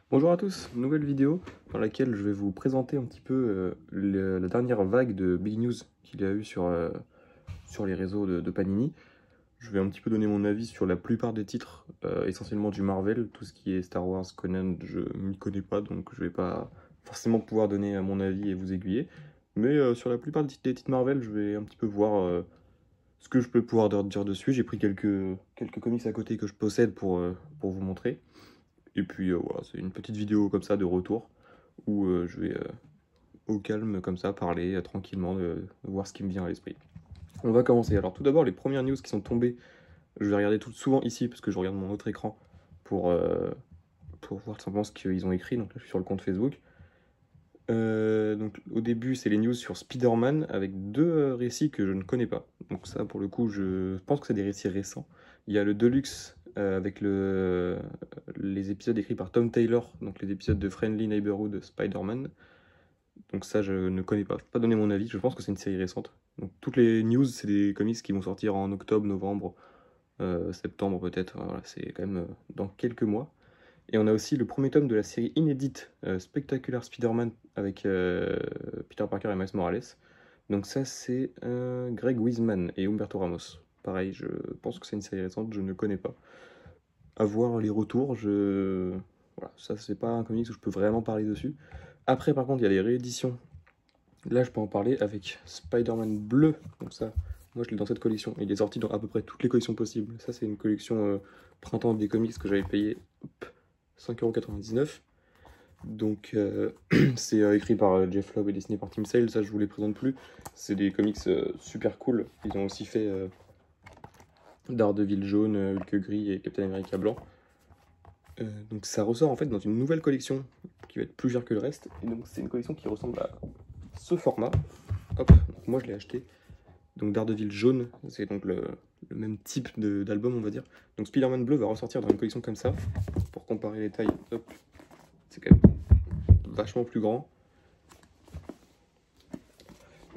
Bonjour à tous, nouvelle vidéo dans laquelle je vais vous présenter un petit peu la dernière vague de big news qu'il y a eu sur les réseaux de Panini. Je vais un petit peu donner mon avis sur la plupart des titres, essentiellement du Marvel. Tout ce qui est Star Wars, Conan, je m'y connais pas, donc je vais pas forcément pouvoir donner mon avis et vous aiguiller. Mais sur la plupart des titres Marvel, je vais un petit peu voir ce que je peux pouvoir dire dessus. J'ai pris quelques comics à côté que je possède pour vous montrer. Et puis voilà, c'est une petite vidéo comme ça de retour où je vais au calme comme ça parler tranquillement de voir ce qui me vient à l'esprit. On va commencer. Alors tout d'abord les premières news qui sont tombées, je vais regarder tout souvent ici parce que je regarde mon autre écran pour, euh, pour voir tout simplement ce qu'ils ont écrit. Donc là je suis sur le compte Facebook. Donc au début c'est les news sur Spider-Man avec deux récits que je ne connais pas. Donc ça pour le coup je pense que c'est des récits récents. Il y a le Deluxe avec les épisodes écrits par Tom Taylor, donc les épisodes de Friendly Neighborhood Spider-Man. Donc ça je ne connais pas, je peux pas donner mon avis, je pense que c'est une série récente. Donc toutes les news c'est des comics qui vont sortir en octobre, novembre, septembre peut-être, voilà, c'est quand même dans quelques mois. Et on a aussi le premier tome de la série inédite Spectacular Spider-Man avec Peter Parker et Miles Morales. Donc ça c'est Greg Weisman et Humberto Ramos. Pareil, je pense que c'est une série récente, je ne connais pas. À voir les retours, voilà, ça c'est pas un comics où je peux vraiment parler dessus. Après par contre il y a les rééditions. Là je peux en parler avec Spider-Man bleu. Donc ça, moi je l'ai dans cette collection. Il est sorti dans à peu près toutes les collections possibles. Ça c'est une collection printemps des comics que j'avais payé 5,99 €. Donc c'est écrit par Jeff Loeb et dessiné par Tim Sale, ça je vous les présente plus. C'est des comics super cool. Ils ont aussi fait Daredevil jaune, Hulk gris et Captain America blanc. Donc ça ressort en fait dans une nouvelle collection qui va être plus chère que le reste. Et donc c'est une collection qui ressemble à ce format. Hop, donc moi je l'ai acheté. Donc Daredevil jaune, c'est donc le même type d'album on va dire. Donc Spider-Man bleu va ressortir dans une collection comme ça. Pour comparer les tailles, hop, c'est quand même vachement plus grand.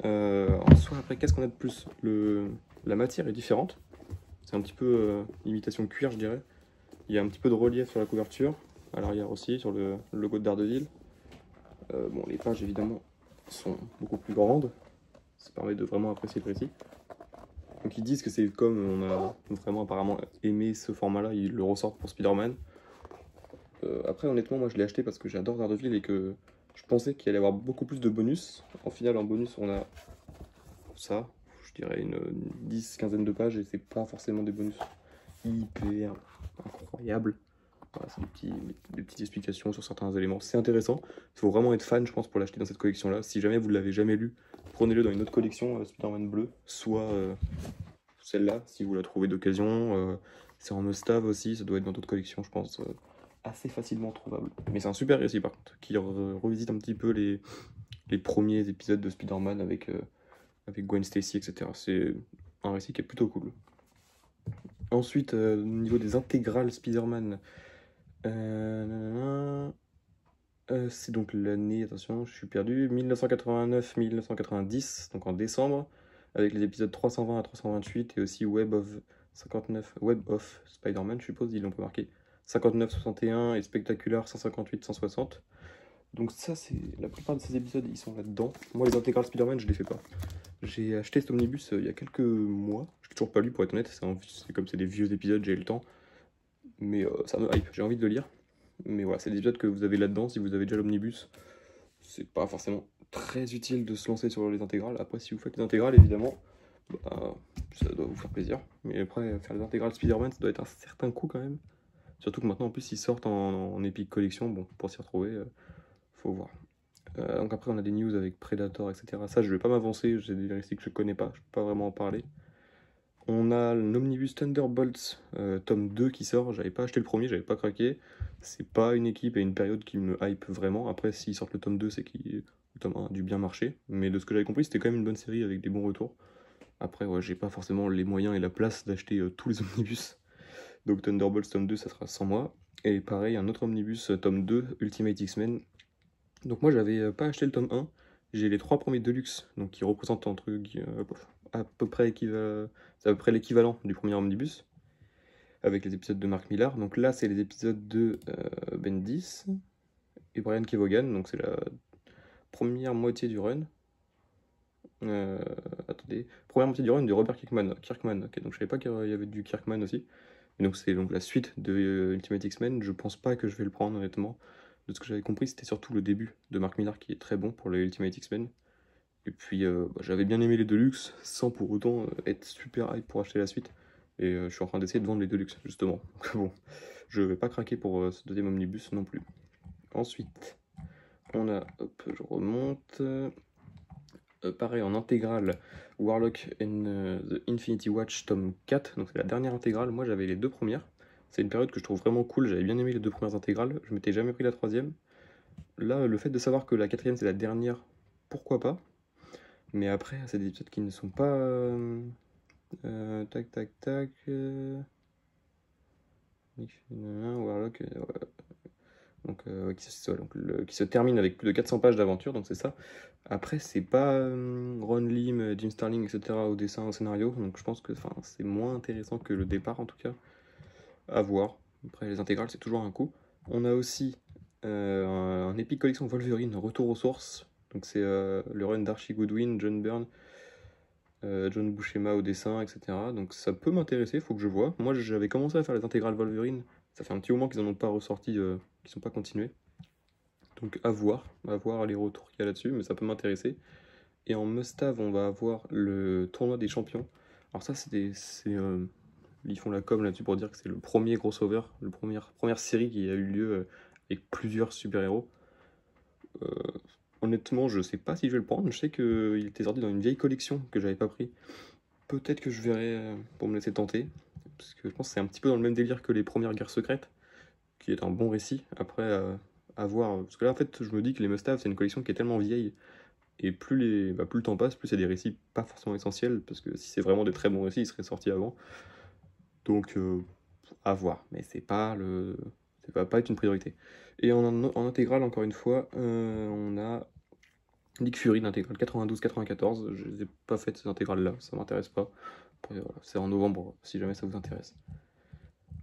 En soi, après, qu'est-ce qu'on a de plus? La matière est différente. C'est un petit peu imitation cuir, je dirais. Il y a un petit peu de relief sur la couverture, à l'arrière aussi, sur le logo de Daredevil. Bon, les pages, évidemment, sont beaucoup plus grandes. Ça permet de vraiment apprécier le récit. Donc ils disent que c'est comme on a vraiment apparemment aimé ce format-là, ils le ressortent pour Spider-Man. Après, honnêtement, moi je l'ai acheté parce que j'adore Daredevil et que je pensais qu'il allait y avoir beaucoup plus de bonus. En final, en bonus, on a ça, je dirais une 10-15 de pages et c'est pas forcément des bonus hyper incroyables. Voilà, c'est des petites explications sur certains éléments. C'est intéressant. Il faut vraiment être fan, je pense, pour l'acheter dans cette collection-là. Si jamais vous ne l'avez jamais lu, prenez-le dans une autre collection, Spider-Man bleu, soit celle-là, si vous la trouvez d'occasion. C'est en Mustave aussi, ça doit être dans d'autres collections, je pense, assez facilement trouvable. Mais c'est un super récit, par contre, qui revisite un petit peu les premiers épisodes de Spider-Man avec Gwen Stacy, etc. C'est un récit qui est plutôt cool. Ensuite, au niveau des intégrales Spider-Man, c'est donc l'année, attention, je suis perdu, 1989-1990, donc en décembre, avec les épisodes 320 à 328 et aussi Web of Spider-Man, je suppose, ils l'ont pas marqué, 59-61 et Spectacular 158-160. Donc ça, c'est la plupart de ces épisodes, ils sont là-dedans. Moi, les intégrales Spider-Man, je les fais pas. J'ai acheté cet omnibus il y a quelques mois. Je l'ai toujours pas lu pour être honnête. C'est comme c'est des vieux épisodes, j'ai le temps. Mais ça me hype, j'ai envie de le lire. Mais voilà, c'est des épisodes que vous avez là-dedans. Si vous avez déjà l'omnibus, c'est pas forcément très utile de se lancer sur les intégrales. Après, si vous faites les intégrales, évidemment, bah, ça doit vous faire plaisir. Mais après, faire les intégrales Spider-Man, ça doit être un certain coût quand même. Surtout que maintenant, en plus, ils sortent en Epic Collection. Bon, pour s'y retrouver, faut voir. Donc après on a des news avec Predator, etc. Ça je vais pas m'avancer, j'ai des récits que je connais pas, je peux pas vraiment en parler. On a l'Omnibus Thunderbolts tome 2 qui sort, j'avais pas acheté le premier, j'avais pas craqué. C'est pas une équipe et une période qui me hype vraiment. Après s'ils sortent le tome 2 c'est que le tome 1 a dû bien marcher. Mais de ce que j'avais compris c'était quand même une bonne série avec des bons retours. Après ouais j'ai pas forcément les moyens et la place d'acheter tous les omnibus. Donc Thunderbolts tome 2 ça sera sans moi. Et pareil un autre omnibus tome 2 Ultimate X-Men. Donc moi j'avais pas acheté le tome 1, j'ai les 3 premiers Deluxe, donc qui représentent à peu près c'est à peu près l'équivalent du premier omnibus, avec les épisodes de Mark Millar. Donc là c'est les épisodes de Bendis, et Brian Kevogan, donc c'est la première moitié du run. Attendez, première moitié du run de Robert Kirkman. Ok, donc je savais pas qu'il y avait du Kirkman aussi. Et donc c'est donc la suite de Ultimate X-Men. Je pense pas que je vais le prendre honnêtement. De ce que j'avais compris, c'était surtout le début de Mark Millar qui est très bon pour les Ultimate X-Men. Et puis j'avais bien aimé les Deluxe sans pour autant être super hype pour acheter la suite. Et je suis en train d'essayer de vendre les Deluxe justement. Donc bon, je vais pas craquer pour ce deuxième omnibus non plus. Ensuite, on a, hop, je remonte. Pareil en intégrale, Warlock and the Infinity Watch tome 4, donc c'est la dernière intégrale. Moi j'avais les deux premières. C'est une période que je trouve vraiment cool, j'avais bien aimé les deux premières intégrales, je m'étais jamais pris la troisième. Là, le fait de savoir que la quatrième c'est la dernière, pourquoi pas. Mais après, c'est des épisodes qui ne sont pas... tac tac tac... Warlock... Donc, qui se termine avec plus de 400 pages d'aventure, donc c'est ça. Après, c'est pas Ron Lim, Jim Starlin, etc. au dessin, au scénario, donc je pense que c'est moins intéressant que le départ en tout cas. À voir. Après, les intégrales, c'est toujours un coup. On a aussi un Epic Collection Wolverine, Retour aux sources. Donc c'est le run d'Archie Goodwin, John Byrne, John Buscema au dessin, etc. Donc ça peut m'intéresser, faut que je vois. Moi, j'avais commencé à faire les intégrales Wolverine. Ça fait un petit moment qu'ils n'en ont pas ressorti, qu'ils sont pas continués. Donc à voir les retours qu'il y a là-dessus, mais ça peut m'intéresser. Et en must-have, on va avoir le tournoi des champions. Alors ça, ils font la com là-dessus pour dire que c'est le premier crossover, la première série qui a eu lieu avec plusieurs super-héros. Honnêtement, je sais pas si je vais le prendre. Je sais qu'il était sorti dans une vieille collection que j'avais pas pris. Peut-être que je verrai pour me laisser tenter. Parce que je pense que c'est un petit peu dans le même délire que les premières guerres secrètes, qui est un bon récit. Après, à voir. Parce que là, en fait, je me dis que les must-have, c'est une collection qui est tellement vieille. Et plus le temps passe, plus c'est des récits pas forcément essentiels. Parce que si c'est vraiment des très bons récits, ils seraient sortis avant. Donc, à voir. Mais c'est pas pas être une priorité. Et en intégrale, encore une fois, on a Nick Fury, l'intégrale 92-94. Je les ai pas faites ces intégrales-là, ça m'intéresse pas. Après, voilà, c'est en novembre, si jamais ça vous intéresse.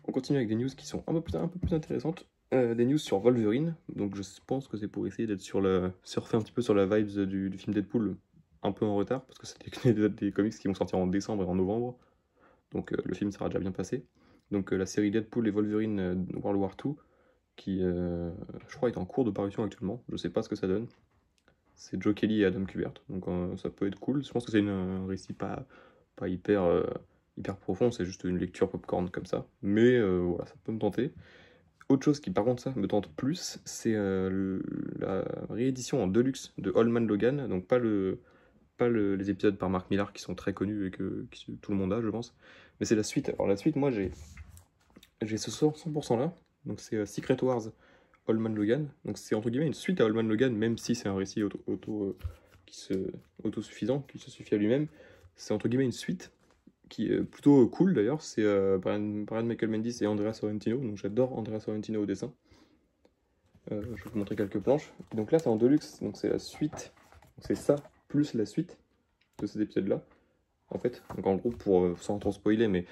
On continue avec des news qui sont un peu plus intéressantes. Des news sur Wolverine. Donc je pense que c'est pour essayer d'être surfer un petit peu sur la vibes du film Deadpool, un peu en retard, parce que c'est des comics qui vont sortir en décembre et en novembre. Donc le film sera déjà bien passé. Donc la série Deadpool et Wolverine World War II, qui je crois est en cours de parution actuellement. Je sais pas ce que ça donne. C'est Joe Kelly et Adam Kubert, donc ça peut être cool. Je pense que c'est un récit pas hyper profond, c'est juste une lecture popcorn comme ça. Mais voilà, ça peut me tenter. Autre chose qui par contre ça me tente plus, c'est la réédition en deluxe de Old Man Logan, donc pas les épisodes par Mark Millar qui sont très connus et que tout le monde a, je pense. Mais c'est la suite. Alors la suite, moi j'ai ce 100% là, donc c'est Secret Wars Old Man Logan. Donc c'est entre guillemets une suite à Old Man Logan, même si c'est un récit autosuffisant, qui se suffit à lui-même. C'est entre guillemets une suite qui est plutôt cool d'ailleurs. C'est Brian Michael Bendis et Andrea Sorrentino. Donc j'adore Andrea Sorrentino au dessin. Je vais vous montrer quelques planches. Et donc là c'est en deluxe, donc c'est la suite. C'est ça plus la suite de ces épisodes-là. En fait, donc en gros, sans trop spoiler, mais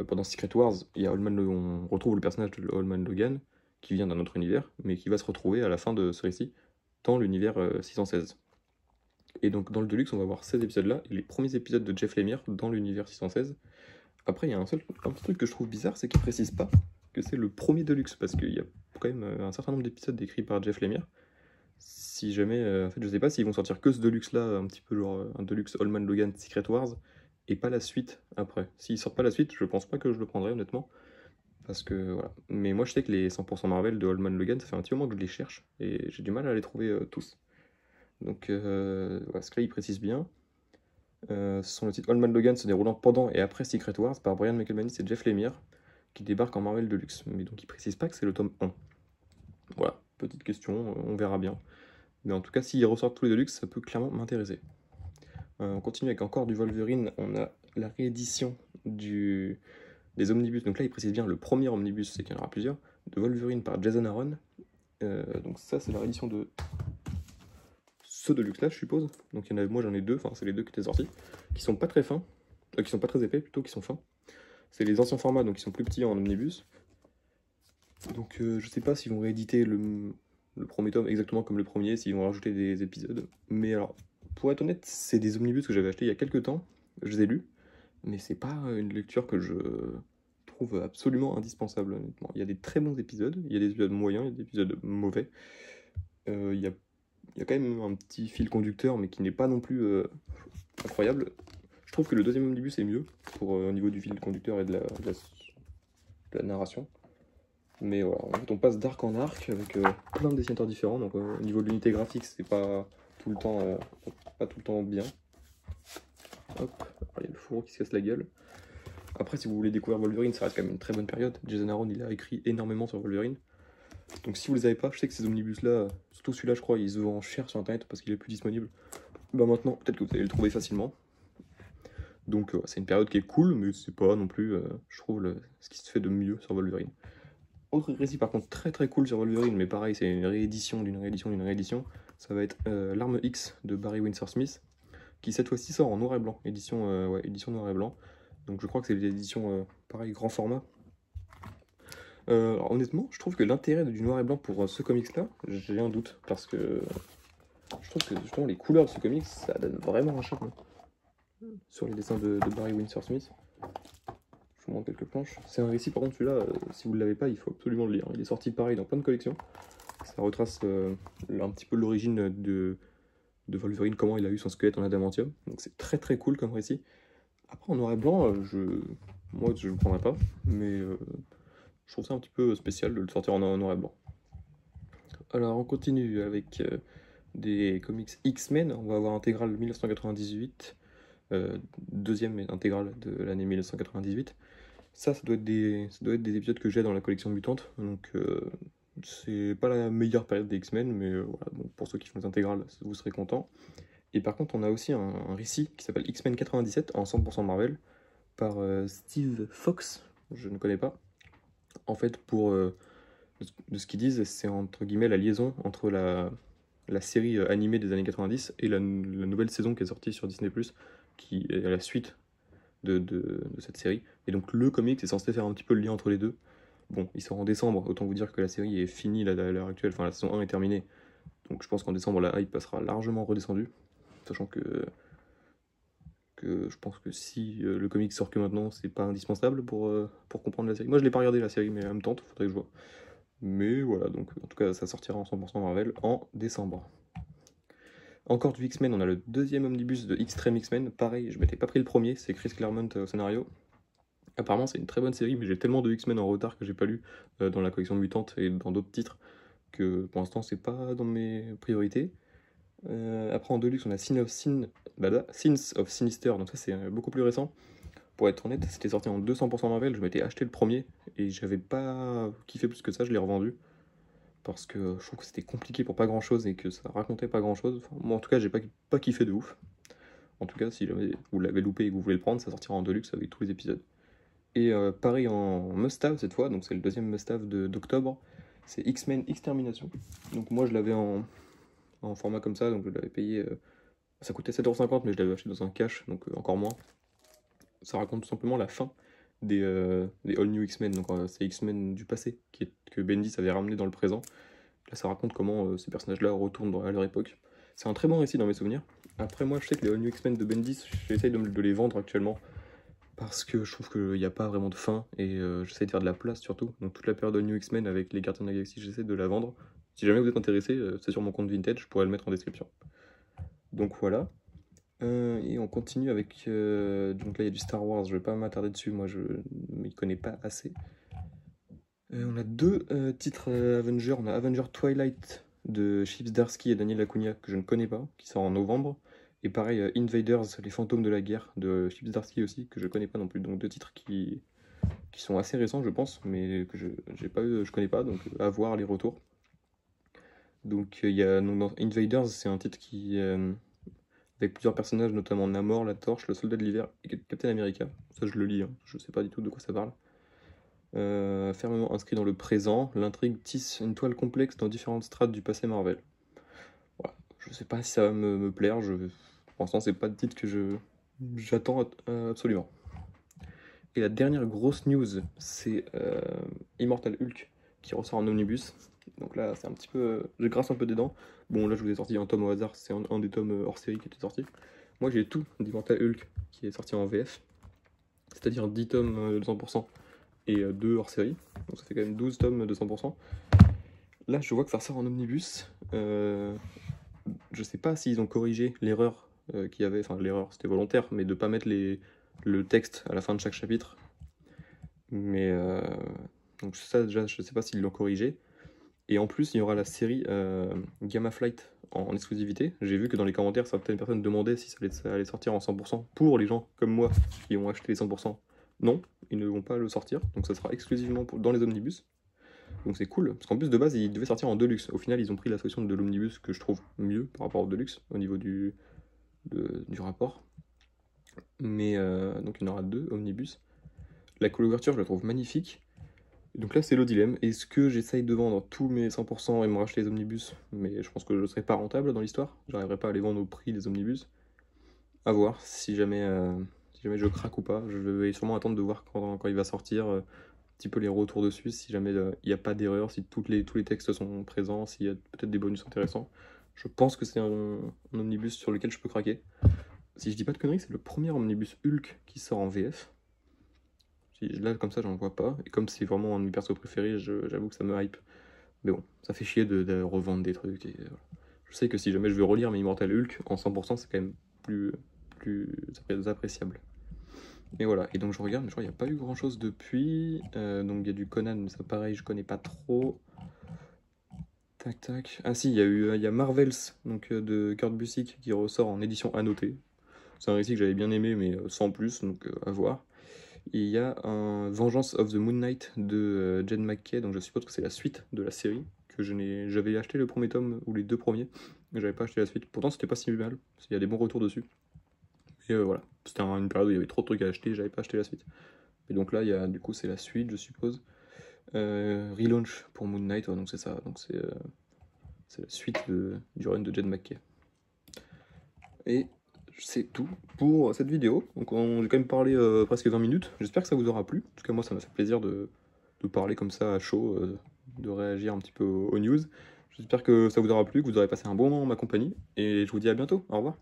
pendant Secret Wars, il y a on retrouve le personnage de Old Man Logan, qui vient d'un autre univers, mais qui va se retrouver à la fin de ce récit, dans l'univers 616. Et donc dans le Deluxe, on va voir ces épisodes-là, et les premiers épisodes de Jeff Lemire dans l'univers 616. Après, il y a un petit truc que je trouve bizarre, c'est qu'il précise pas que c'est le premier Deluxe, parce qu'il y a quand même un certain nombre d'épisodes écrits par Jeff Lemire. Si jamais, en fait, je sais pas s'ils vont sortir que ce Deluxe-là, un petit peu genre un Deluxe Old Man Logan Secret Wars, et pas la suite après. S'ils sortent pas la suite, je pense pas que je le prendrai honnêtement. Parce que voilà. Mais moi je sais que les 100% Marvel de Old Man Logan, ça fait un petit moment que je les cherche et j'ai du mal à les trouver tous. Donc voilà, ce que là il précise bien. Ce sont le titre Old Man Logan se déroulant pendant et après Secret Wars par Brian Michael Bendis et Jeff Lemire qui débarquent en Marvel Deluxe. Mais donc il précise pas que c'est le tome 1. Voilà, petite question, on verra bien. Mais en tout cas, s'ils ressortent tous les Deluxe, ça peut clairement m'intéresser. On continue avec encore du Wolverine. On a la réédition des omnibus. Donc là, il précise bien le premier omnibus, c'est qu'il y en aura plusieurs, de Wolverine par Jason Aaron. Donc ça, c'est la réédition de ce Deluxe là, je suppose. Donc moi j'en ai deux, enfin c'est les deux qui étaient sortis, qui sont pas très fins, qui sont pas très épais plutôt, qui sont fins. C'est les anciens formats, donc ils sont plus petits en omnibus. Donc je sais pas s'ils vont rééditer le le premier tome exactement comme le premier, s'ils vont rajouter des épisodes. Mais alors, pour être honnête, c'est des omnibus que j'avais achetés il y a quelques temps, je les ai lus, mais c'est pas une lecture que je trouve absolument indispensable, honnêtement. Il y a des très bons épisodes, il y a des épisodes moyens, il y a des épisodes mauvais. Il y a quand même un petit fil conducteur, mais qui n'est pas non plus incroyable. Je trouve que le deuxième omnibus est mieux, pour, au niveau du fil conducteur et de la narration. Mais voilà, en fait, on passe d'arc en arc avec plein de dessinateurs différents. Donc au niveau de l'unité graphique, c'est pas tout le temps bien. Hop, il y a le fourreau qui se casse la gueule. Après, si vous voulez découvrir Wolverine, ça reste quand même une très bonne période. Jason Aaron, il a écrit énormément sur Wolverine. Donc si vous les avez pas, je sais que ces omnibus-là, surtout celui-là, je crois, ils se vendent cher sur internet parce qu'il est plus disponible. Bah maintenant, peut-être que vous allez le trouver facilement. Donc c'est une période qui est cool, mais c'est pas non plus, je trouve, ce qui se fait de mieux sur Wolverine. Autre récit par contre très très cool sur Wolverine, mais pareil, c'est une réédition d'une réédition d'une réédition. Ça va être l'Arme X de Barry Windsor Smith, qui cette fois-ci sort en noir et blanc, édition noir et blanc. Donc je crois que c'est l'édition, pareil, grand format. Alors, honnêtement, je trouve que l'intérêt du noir et blanc pour ce comics-là, j'ai un doute, parce que je trouve que justement les couleurs de ce comics, ça donne vraiment un charme sur les dessins de Barry Windsor Smith. Je vous montre quelques planches. C'est un récit, par contre, celui-là, si vous ne l'avez pas, il faut absolument le lire. Il est sorti pareil dans plein de collections. Ça retrace un petit peu l'origine de Wolverine, comment il a eu son squelette en adamantium. Donc c'est très très cool comme récit. Après, en noir et blanc, moi je ne le prendrais pas, mais je trouve ça un petit peu spécial de le sortir en noir et blanc. Alors on continue avec des comics X-Men. On va avoir intégrale 1998, deuxième intégrale de l'année 1998. Ça doit être des épisodes que j'ai dans la collection mutante, donc c'est pas la meilleure période des X-Men, mais voilà, donc pour ceux qui font les intégrales, vous serez contents. Et par contre, on a aussi un récit qui s'appelle X-Men 97 en 100% Marvel par Steve Fox, je ne connais pas. En fait, de ce qu'ils disent, c'est entre guillemets la liaison entre la série animée des années 90 et la nouvelle saison qui est sortie sur Disney+, qui est la suite de cette série. Et donc le comic est censé faire un petit peu le lien entre les deux. Bon, il sort en décembre, autant vous dire que la série est finie là, à l'heure actuelle, enfin la saison 1 est terminée. Donc je pense qu'en décembre la hype passera largement redescendue, sachant que je pense que si le comic sort que maintenant, c'est pas indispensable pour comprendre la série. Moi je l'ai pas regardé la série, mais elle me tente, faudrait que je vois. Mais voilà, donc en tout cas ça sortira en 100% Marvel en décembre. Encore du X-Men, on a le deuxième omnibus de Extreme X-Men. Pareil, je m'étais pas pris le premier, c'est Chris Claremont au scénario. Apparemment c'est une très bonne série, mais j'ai tellement de X-Men en retard que j'ai pas lu dans la collection Mutante et dans d'autres titres, que pour l'instant c'est pas dans mes priorités. Après en Deluxe on a Sins of Sinister, donc ça c'est beaucoup plus récent. Pour être honnête, c'était sorti en 200% Marvel, je m'étais acheté le premier, et j'avais pas kiffé plus que ça, je l'ai revendu. Parce que je trouve que c'était compliqué pour pas grand chose et que ça racontait pas grand chose. Enfin, moi en tout cas j'ai pas kiffé de ouf. En tout cas si jamais vous l'avez loupé et que vous voulez le prendre, ça sortira en Deluxe avec tous les épisodes. Et pareil en must-have cette fois, donc c'est le deuxième must-have d'octobre, c'est X-Men Extermination. Donc moi je l'avais en format comme ça, donc je l'avais payé, ça coûtait 7,50€, mais je l'avais acheté dans un cash, donc encore moins. Ça raconte tout simplement la fin des All New X-Men, donc c'est X-Men du passé que Bendis avait ramené dans le présent. Là ça raconte comment ces personnages-là retournent à leur époque. C'est un très bon récit dans mes souvenirs. Après moi je sais que les All New X-Men de Bendis, j'essaye de les vendre actuellement, parce que je trouve qu'il n'y a pas vraiment de fin, et j'essaie de faire de la place surtout. Donc toute la période de New X-Men avec les Gardiens de la Galaxie, j'essaie de la vendre. Si jamais vous êtes intéressé, c'est sur mon compte Vintage, je pourrais le mettre en description. Donc voilà. Et on continue avec... donc là il y a du Star Wars, je vais pas m'attarder dessus, moi je ne m'y connais pas assez. On a deux titres Avengers, on a Avenger Twilight de Chip Zdarsky et Daniel Acuna, que je ne connais pas, qui sort en novembre. Et pareil, Invaders, les fantômes de la guerre, de Chip Zdarsky aussi, que je connais pas non plus. Donc deux titres qui sont assez récents, je pense, mais que je connais pas, donc à voir les retours. Donc il y a dans Invaders, c'est un titre qui avec plusieurs personnages, notamment Namor, la Torche, le Soldat de l'Hiver et Captain America. Ça je le lis, hein. Je sais pas du tout de quoi ça parle. Fermement inscrit dans le présent, l'intrigue tisse une toile complexe dans différentes strates du passé Marvel. Voilà. Je sais pas si ça va me plaire, pour l'instant c'est pas de titre que j'attends absolument. Et la dernière grosse news, c'est Immortal Hulk qui ressort en omnibus. Donc là, c'est un petit peu... je grasse un peu des dents. Bon, là, je vous ai sorti un tome au hasard, c'est un des tomes hors série qui était sorti. Moi, j'ai tout d'Immortal Hulk qui est sorti en VF, c'est-à-dire 10 tomes de 100% et 2 hors série. Donc ça fait quand même 12 tomes de 100%. Là, je vois que ça ressort en omnibus. Je sais pas s'ils ont corrigé l'erreur qu'il y avait, enfin l'erreur c'était volontaire, mais de pas mettre le texte à la fin de chaque chapitre. Mais donc ça déjà, je sais pas s'ils l'ont corrigé. Et en plus, il y aura la série Gamma Flight en exclusivité. J'ai vu que dans les commentaires, certaines personnes demandaient si ça allait sortir en 100% pour les gens comme moi qui ont acheté les 100%. Non, ils ne vont pas le sortir, donc ça sera exclusivement dans les omnibus. Donc c'est cool, parce qu'en plus de base, il devait sortir en Deluxe. Au final, ils ont pris la solution de l'omnibus que je trouve mieux par rapport au Deluxe, au niveau du rapport. Mais donc il y en aura 2 omnibus. La couverture, je la trouve magnifique. Donc là, c'est le dilemme. Est-ce que j'essaye de vendre tous mes 100% et me racheter les omnibus? Mais je pense que je ne serai pas rentable dans l'histoire. J'arriverai pas à les vendre au prix des omnibus. À voir si jamais je craque ou pas. Je vais sûrement attendre de voir quand il va sortir, un petit peu les retours dessus, si jamais il n'y a pas d'erreur, si tous les textes sont présents, s'il y a peut-être des bonus intéressants. Je pense que c'est un omnibus sur lequel je peux craquer. Si je dis pas de conneries, c'est le premier omnibus Hulk qui sort en VF. Là, comme ça, j'en vois pas. Et comme c'est vraiment un de mes persos préférés, j'avoue que ça me hype. Mais bon, ça fait chier de revendre des trucs. Et voilà. Je sais que si jamais je veux relire mes Immortal Hulk en 100%, c'est quand même plus appréciable. Et voilà, et donc je regarde, mais je crois qu'il n'y a pas eu grand chose depuis. Donc il y a du Conan, mais ça pareil, je connais pas trop. Tac tac. Ah si, il y a Marvels, donc de Kurt Busiek, qui ressort en édition annotée. C'est un récit que j'avais bien aimé, mais sans plus, donc à voir. Et il y a un Vengeance of the Moon Knight de Jed MacKay, donc je suppose que c'est la suite de la série. J'avais acheté le premier tome, ou les 2 premiers, mais j'avais pas acheté la suite. Pourtant, c'était pas si mal, parce qu'il y a des bons retours dessus. Et voilà, c'était une période où il y avait trop de trucs à acheter, j'avais pas acheté la suite. Et donc là, du coup, c'est la suite, je suppose. Relaunch pour Moon Knight, ouais, donc c'est ça. Donc c'est la suite du run de Jed MacKay. Et c'est tout pour cette vidéo. Donc j'ai quand même parlé presque 20 minutes. J'espère que ça vous aura plu. En tout cas, moi, ça m'a fait plaisir de parler comme ça à chaud, de réagir un petit peu aux news. J'espère que ça vous aura plu, que vous aurez passé un bon moment en ma compagnie. Et je vous dis à bientôt. Au revoir.